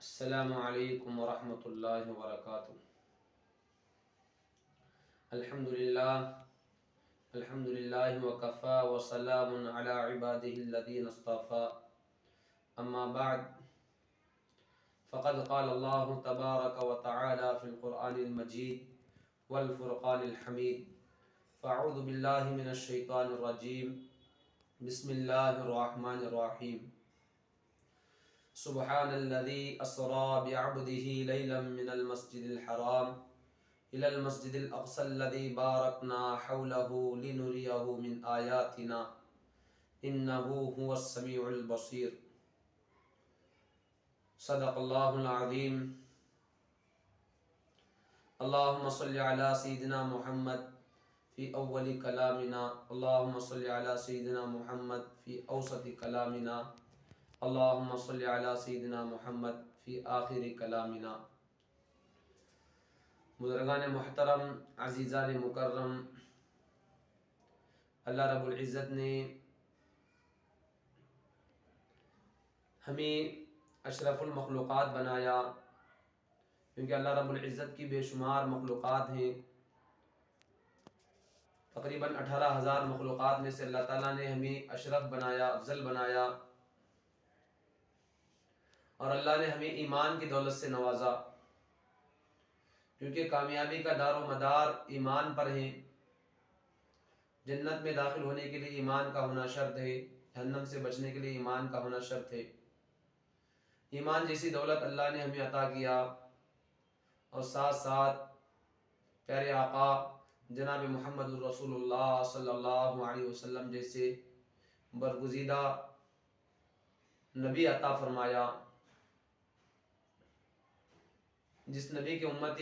السلام علیکم ورحمۃ اللہ وبرکاتہ۔ الحمد للہ وکفا وسلام علی عبادہ الذین اصطفى، اما بعد فقد قال اللہ تبارک وتعالی فی القرآن المجید والفرقان الحمید، فاعوذ باللہ من الشیطان الرجیم، بسم اللہ الرحمن الرحیم۔ سبحان الذي أسرى بعبده ليلا من المسجد الحرام إلى المسجد الأقصى الذي باركنا حوله لنريه من آياتنا إنه هو السميع البصير۔ صدق الله العظيم۔ اللهم صل على سيدنا محمد في أول كلامنا، اللهم صل على سيدنا محمد في أوسط كلامنا، اللهم صل على سيدنا محمد في آخر کلامنا۔ بزرگان محترم، عزیزان مکرم، اللہ رب العزت نے ہمیں اشرف المخلوقات بنایا، کیونکہ اللہ رب العزت کی بے شمار مخلوقات ہیں۔ تقریباً 18,000 مخلوقات میں سے اللہ تعالیٰ نے ہمیں اشرف بنایا، افضل بنایا، اور اللہ نے ہمیں ایمان کی دولت سے نوازا، کیونکہ کامیابی کا دار و مدار ایمان پر ہے۔ جنت میں داخل ہونے کے لیے ایمان کا ہونا شرط ہے، جہنم سے بچنے کے لیے ایمان کا ہونا شرط ہے۔ ایمان جیسی دولت اللہ نے ہمیں عطا کیا، اور ساتھ ساتھ پیارے آقا جناب محمد الرسول اللہ صلی اللہ علیہ وسلم جیسے برگزیدہ نبی عطا فرمایا، جس نبی کے امت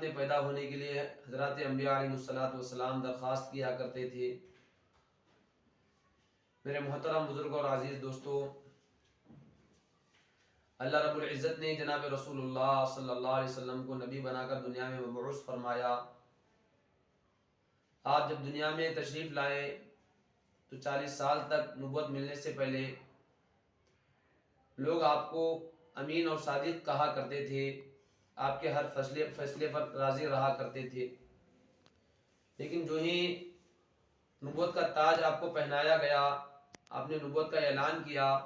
میں پیدا ہونے کے لیے حضرات انبیاء علیہ السلام درخواست کیا کرتے تھے۔ میرے محترم بزرگ اور عزیز دوستو، اللہ رب العزت نے جناب رسول اللہ صلی اللہ علیہ وسلم کو نبی بنا کر دنیا میں مبعوث فرمایا۔ آپ جب دنیا میں تشریف لائے تو 40 سال تک نبوت ملنے سے پہلے لوگ آپ کو امین اور صادق کہا کرتے تھے، آپ کے ہر فیصلے پر راضی رہا کرتے تھے۔ لیکن جو ہی نبوت کا تاج آپ کو پہنایا گیا، آپ نے نبوت کا اعلان کیا،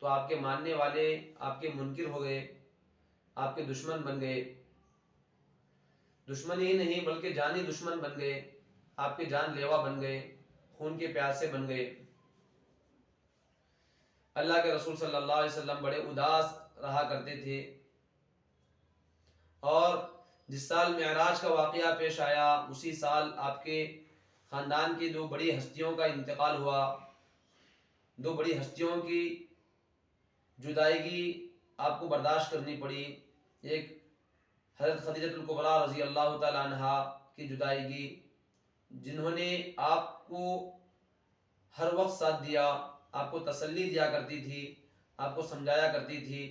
تو آپ کے ماننے والے آپ کے منکر ہو گئے، آپ کے دشمن بن گئے۔ دشمن ہی نہیں بلکہ جانی دشمن بن گئے، آپ کے جان لیوا بن گئے، خون کے پیاسے بن گئے۔ اللہ کے رسول صلی اللہ علیہ وسلم بڑے اداس رہا کرتے تھے، اور جس سال معراج کا واقعہ پیش آیا، اسی سال آپ کے خاندان کی دو بڑی ہستیوں کا انتقال ہوا، دو بڑی ہستیوں کی جدائیگی آپ کو برداشت کرنی پڑی۔ ایک حضرت خدیجہ الکبریٰ رضی اللہ تعالی عنہا کی جدائیگی، جنہوں نے آپ کو ہر وقت ساتھ دیا، آپ کو تسلی دیا کرتی تھی، آپ کو سمجھایا کرتی تھی،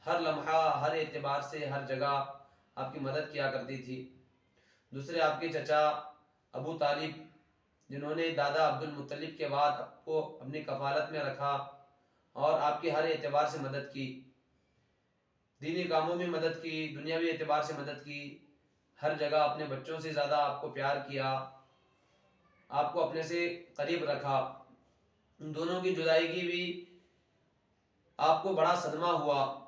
ہر لمحہ ہر اعتبار سے ہر جگہ آپ کی مدد کیا کرتی تھی۔ دوسرے آپ کے چچا ابو طالب، جنہوں نے دادا عبد المطلب کے بعد آپ کو اپنی کفالت میں رکھا اور آپ کی ہر اعتبار سے مدد کی، دینی کاموں میں مدد کی، دنیاوی اعتبار سے مدد کی، ہر جگہ اپنے بچوں سے زیادہ آپ کو پیار کیا، آپ کو اپنے سے قریب رکھا۔ ان دونوں کی جدائیگی بھی آپ کو بڑا صدمہ ہوا۔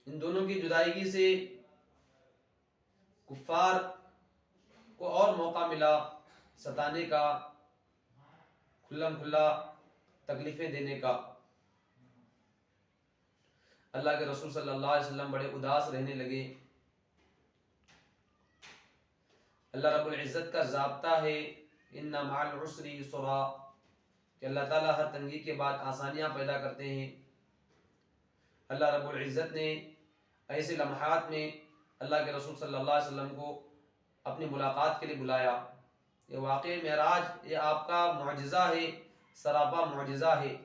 ان دونوں کی جدائیگی سے کفار کو اور موقع ملا ستانے کا، کھلم کھلا تکلیفیں دینے کا۔ اللہ کے رسول صلی اللہ علیہ وسلم بڑے اداس رہنے لگے۔ اللہ رب العزت کا ضابطہ ہے ان مع العسر یسرا، کہ اللہ تعالیٰ ہر تنگی کے بعد آسانیاں پیدا کرتے ہیں۔ اللہ رب العزت نے ایسے لمحات میں اللہ کے رسول صلی اللہ علیہ وسلم کو اپنی ملاقات کے لیے بلایا۔ یہ واقعہ معراج یہ آپ کا معجزہ ہے، سراپا معجزہ ہے۔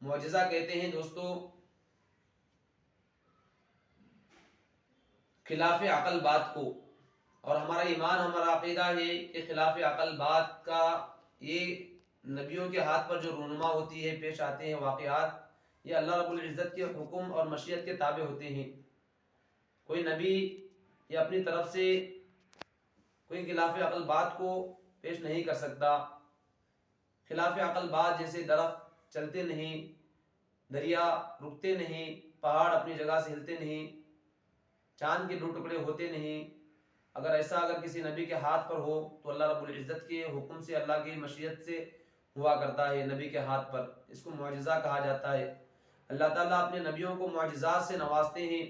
معجزہ کہتے ہیں دوستو خلاف عقل بات کو، اور ہمارا ایمان ہمارا عقیدہ ہے کہ خلاف عقل بات کا یہ نبیوں کے ہاتھ پر جو رونما ہوتی ہے، پیش آتے ہیں واقعات، یہ اللہ رب العزت کے حکم اور مشیت کے تابع ہوتے ہیں۔ کوئی نبی یہ اپنی طرف سے کوئی خلاف عقل بات کو پیش نہیں کر سکتا۔ خلاف عقل بات جیسے درخت چلتے نہیں، دریا رکتے نہیں، پہاڑ اپنی جگہ سے ہلتے نہیں، چاند کے 2 ٹکڑے ہوتے نہیں، اگر کسی نبی کے ہاتھ پر ہو تو اللہ رب العزت کے حکم سے، اللہ کی مشیت سے ہوا کرتا ہے نبی کے ہاتھ پر۔ اس کو معجزہ کہا جاتا ہے۔ اللہ تعالیٰ اپنے نبیوں کو معجزات سے نوازتے ہیں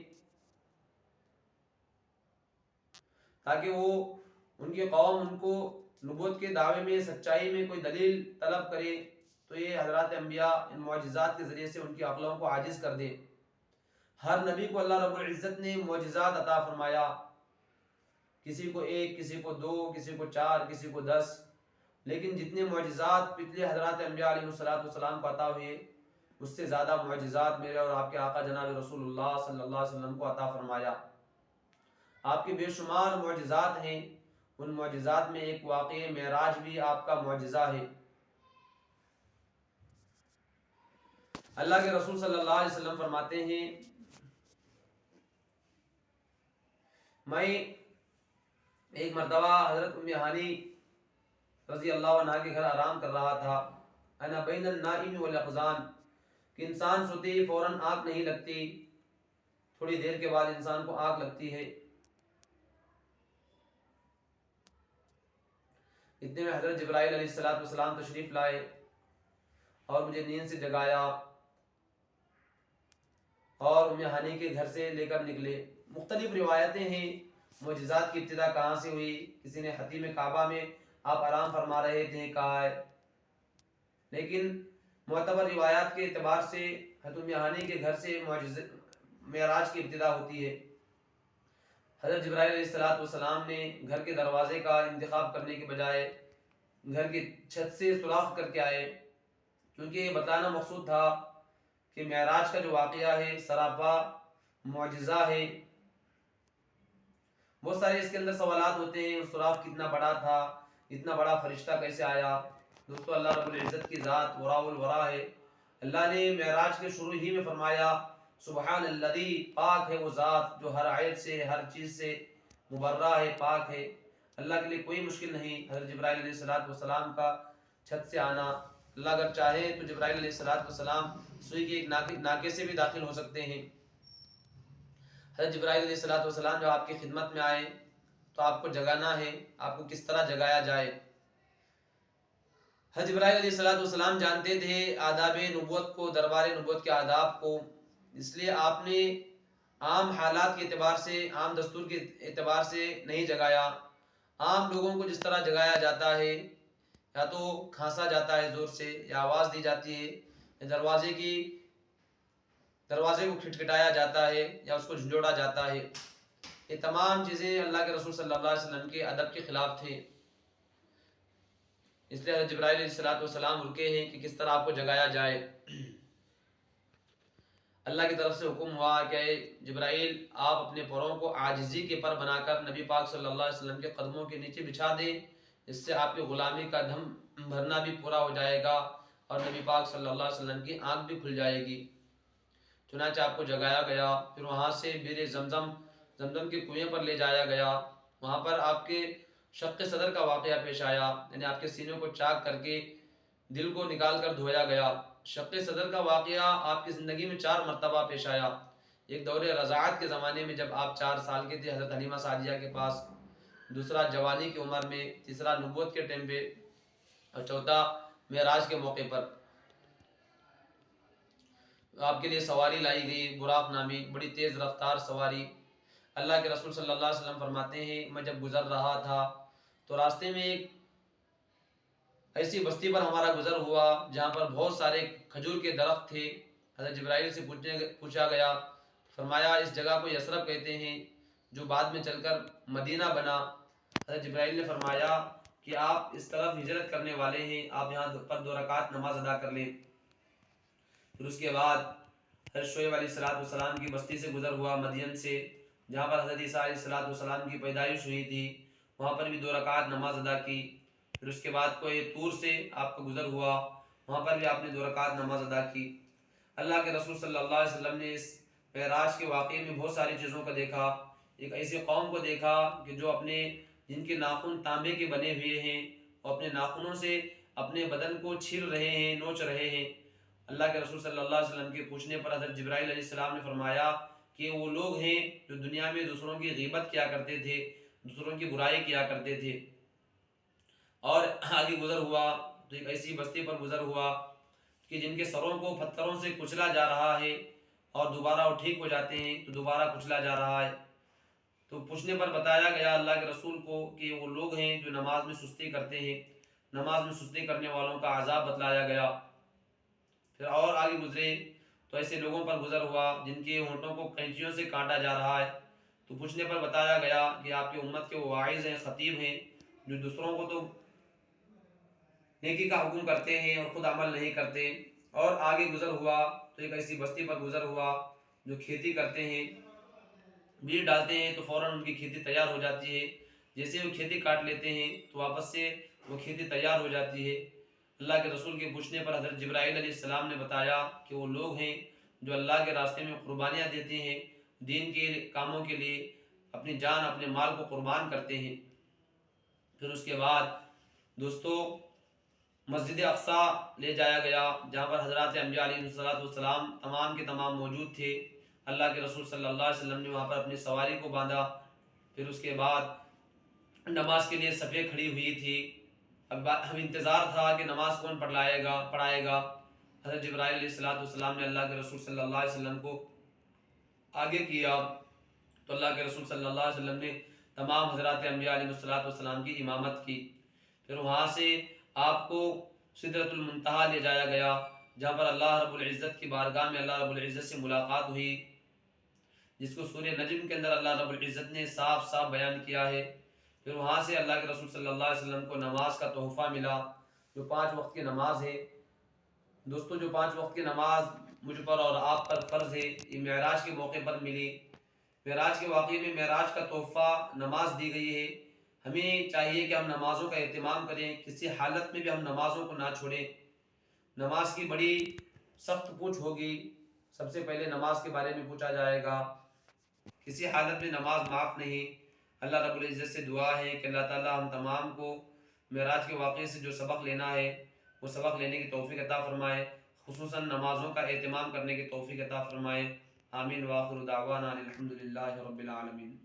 تاکہ وہ ان کی قوم ان کو نبوت کے دعوے میں، سچائی میں کوئی دلیل طلب کرے تو یہ حضرات انبیاء ان معجزات کے ذریعے سے ان کی عقلوں کو عاجز کر دے۔ ہر نبی کو اللہ رب العزت نے معجزات عطا فرمایا، کسی کو 1، کسی کو 2، کسی کو 4، کسی کو 10، لیکن جتنے معجزات پچھلے حضرات انبیاء علیہ السلام کو عطا ہوئے اس سے زیادہ معجزات میرے اور آپ کے آقا جناب رسول اللہ صلی اللہ علیہ وسلم کو عطا فرمایا۔ آپ کے بے شمار معجزات ہیں، ان معجزات میں ایک واقعہ معراج بھی آپ کا معجزہ ہے۔ اللہ کے رسول صلی اللہ علیہ وسلم فرماتے ہیں، میں ایک مرتبہ حضرت ام ہانی رضی اللہ عنہ کے گھر آرام کر رہا تھا، انا بین النائم والاقظان، کہ انسان سوتے ہی فوراً آنکھ نہیں لگتی، تھوڑی دیر کے بعد انسان کو آنکھ لگتی ہے۔ اتنے میں حضرت جبرائیل علیہ السلام تشریف لائے اور مجھے نیند سے جگایا اور ام ہانی کے گھر سے لے کر نکلے۔ مختلف روایتیں ہیں معجزات کی ابتدا کہاں سے ہوئی، کسی نے حتیم کعبہ میں آپ آرام فرما رہے تھے کہا ہے، لیکن معتبر روایات کے اعتبار سے حضرت ام ہانی کے گھر سے معراج کی ابتدا ہوتی ہے۔ حضرت جبرائیل علیہ السلام نے گھر کے دروازے کا انتخاب کرنے کے بجائے گھر کی چھت سے سوراخ کر کے آئے، کیونکہ یہ بتانا مقصود تھا کہ معراج کا جو واقعہ ہے سراپا معجزہ ہے۔ بہت سارے اس کے اندر سوالات ہوتے ہیں، سوراخ کتنا بڑا تھا، اتنا بڑا فرشتہ کیسے آیا؟ دوستو اللہ رب العزت کی ذات وراء الورا ہے۔ اللہ نے معراج کے شروع ہی میں فرمایا سبحان الذی، پاک ہے وہ ذات جو ہر عیب سے، ہر چیز سے مبرہ ہے، پاک ہے۔ اللہ کے لیے کوئی مشکل نہیں حضرت جبرائیل علیہ السلام کا چھت سے آنا۔ اللہ اگر چاہے تو جبرائیل علیہ السلام سوئی کے ایک ناکے سے بھی داخل ہو سکتے ہیں۔ حضرت جبرائیل علیہ السلام جب آپ کی خدمت میں آئے تو آپ کو جگانا ہے، آپ کو کس طرح جگایا جائے۔ حضرت جبرائیل علیہ السلام جانتے تھے آداب نبوت کو، دربار نبوت کے آداب کو، اس لیے آپ نے عام حالات کے اعتبار سے، عام دستور کے اعتبار سے نہیں جگایا۔ عام لوگوں کو جس طرح جگایا جاتا ہے، یا تو کھانسا جاتا ہے زور سے، یا آواز دی جاتی ہے، یا دروازے کو کھٹکھٹایا جاتا ہے، یا اس کو جھنجھوڑا جاتا ہے، یہ تمام چیزیں اللہ کے رسول صلی اللہ علیہ وسلم کے ادب کے خلاف تھے۔ اس لیے حضرت جبرائیل علیہ السلام رکے ہیں کہ کس طرح آپ کو جگایا جائے۔ اللہ کی طرف سے حکم ہوا کہ جبرائیل آپ اپنے پروں کو عاجزی کے پر بنا کر نبی پاک صلی اللہ علیہ وسلم کے قدموں کے نیچے بچھا دیں، اس سے آپ کی غلامی کا دم بھرنا بھی پورا ہو جائے گا اور نبی پاک صلی اللہ علیہ وسلم کی آنکھ بھی کھل جائے گی۔ چنانچہ آپ کو جگایا گیا، پھر وہاں سے بیر زمزم کے کنویں پر لے جایا گیا۔ وہاں پر آپ کے شق صدر کا واقعہ پیش آیا، یعنی آپ کے سینوں کو چاک کر کے دل کو نکال کر دھویا گیا۔ شق صدر کا واقعہ آپ کی زندگی میں 4 مرتبہ پیش آیا۔ ایک دور رضاعت کے زمانے میں جب آپ 4 سال کے تھے حضرت حلیمہ سعدیہ کے پاس، دوسرا جوانی کی عمر میں، تیسرا نبوت کے ٹائم پہ، اور چوتھا معراج کے موقع پر آپ کے لیے سواری لائی گئی، براق نامی بڑی تیز رفتار سواری۔ اللہ کے رسول صلی اللہ علیہ وسلم فرماتے ہیں میں جب گزر رہا تھا تو راستے میں ایک ایسی بستی پر ہمارا گزر ہوا جہاں پر بہت سارے کھجور کے درخت تھے۔ حضرت جبرائیل سے پوچھا گیا، فرمایا اس جگہ کو یثرب کہتے ہیں جو بعد میں چل کر مدینہ بنا۔ حضرت جبرائیل نے فرمایا کہ آپ اس طرف ہجرت کرنے والے ہیں، آپ یہاں پر 2 رکعت نماز ادا کر لیں۔ پھر اس کے بعد حضرت شعیب علیہ السلام کی بستی سے گزر ہوا، مدین سے، جہاں پر حضرت عیسیٰ علیہ السلام کی پیدائش ہوئی تھی، وہاں پر بھی 2 رکعت نماز ادا کی۔ پھر اس کے بعد کوئی طور سے آپ کا گزر ہوا، وہاں پر بھی آپ نے 2 رکعت نماز ادا کی۔ اللہ کے رسول صلی اللہ علیہ وسلم نے اس معراج کے واقعے میں بہت ساری چیزوں کو دیکھا. ایک ایسی قوم کو دیکھا کہ جو جن کے ناخن تانبے کے بنے ہوئے ہیں اور اپنے ناخنوں سے اپنے بدن کو چھیل رہے ہیں، نوچ رہے ہیں. اللہ کے رسول صلی اللہ علیہ وسلم کے پوچھنے پر حضرت جبرائیل علیہ السلام نے فرمایا کہ وہ لوگ ہیں جو دنیا میں دوسروں کی غیبت کیا کرتے تھے، دوسروں کی برائی کیا کرتے تھے. اور آگے گزر ہوا تو ایک ایسی بستی پر گزر ہوا کہ جن کے سروں کو پتھروں سے کچلا جا رہا ہے اور دوبارہ وہ ٹھیک ہو جاتے ہیں تو دوبارہ کچلا جا رہا ہے. تو پوچھنے پر بتایا گیا اللہ کے رسول کو کہ وہ لوگ ہیں جو نماز میں سستی کرتے ہیں، نماز میں سستی کرنے والوں کا عذاب بتلایا گیا. پھر اور آگے گزرے تو ایسے لوگوں پر گزر ہوا جن کے ہونٹوں کو کینچیوں سے کاٹا جا رہا ہے. تو پوچھنے پر بتایا گیا کہ آپ کی امت کے وہ واعظ ہیں، خطیب ہیں جو دوسروں کو تو نیکی کا حکم کرتے ہیں اور خود عمل نہیں کرتے. اور آگے گزر ہوا تو ایک ایسی بستی پر گزر ہوا جو کھیتی کرتے ہیں، بیج ڈالتے ہیں تو فوراً ان کی کھیتی تیار ہو جاتی ہے. جیسے وہ کھیتی کاٹ لیتے ہیں تو واپس سے وہ کھیتی تیار ہو جاتی ہے. اللہ کے رسول کے پوچھنے پر حضرت جبرائیل علیہ السلام نے بتایا کہ وہ لوگ ہیں جو اللہ کے راستے میں قربانیاں دیتے ہیں، دین کے کاموں کے لیے اپنی جان اپنے مال کو قربان کرتے ہیں. پھر اس کے بعد دوستو مسجد اقصیٰ لے جایا گیا جہاں پر حضرات انبیاء علیہ السلام تمام کے تمام موجود تھے. اللہ کے رسول صلی اللہ علیہ وسلم نے وہاں پر اپنی سواری کو باندھا. پھر اس کے بعد نماز کے لیے صفیں کھڑی ہوئی تھی. اب انتظار تھا کہ نماز کون پڑھائے گا. حضرت جبرائیل علیہ السلام نے اللہ کے رسول صلی اللہ علیہ وسلم کو آگے کیا تو اللہ کے رسول صلی اللہ علیہ وسلم نے تمام حضرات انبیاء علیہ السلام کی امامت کی. پھر وہاں سے آپ کو سدرۃ المنتہا لے جایا گیا جہاں پر اللہ رب العزت کی بارگاہ میں اللہ رب العزت سے ملاقات ہوئی، جس کو سورہ نجم کے اندر اللہ رب العزت نے صاف صاف بیان کیا ہے. پھر وہاں سے اللہ کے رسول صلی اللہ علیہ وسلم کو نماز کا تحفہ ملا جو 5 وقت کی نماز ہے. دوستو جو 5 وقت کی نماز مجھ پر اور آپ پر فرض ہے، یہ معراج کے موقع پر ملی. معراج کے واقعے میں معراج کا تحفہ نماز دی گئی ہے. ہمیں چاہیے کہ ہم نمازوں کا اہتمام کریں، کسی حالت میں بھی ہم نمازوں کو نہ چھوڑیں. نماز کی بڑی سخت پوچھ ہوگی، سب سے پہلے نماز کے بارے میں پوچھا جائے گا. کسی حالت میں نماز معاف نہیں. اللہ رب العزت سے دعا ہے کہ اللہ تعالی ہم تمام کو معراج کے واقعے سے جو سبق لینا ہے وہ سبق لینے کی توفیق عطا فرمائے، خصوصاً نمازوں کا اہتمام کرنے کی توفیق عطا فرمائے. آمین. وآخر دعوانا الحمدللہ رب العالمین.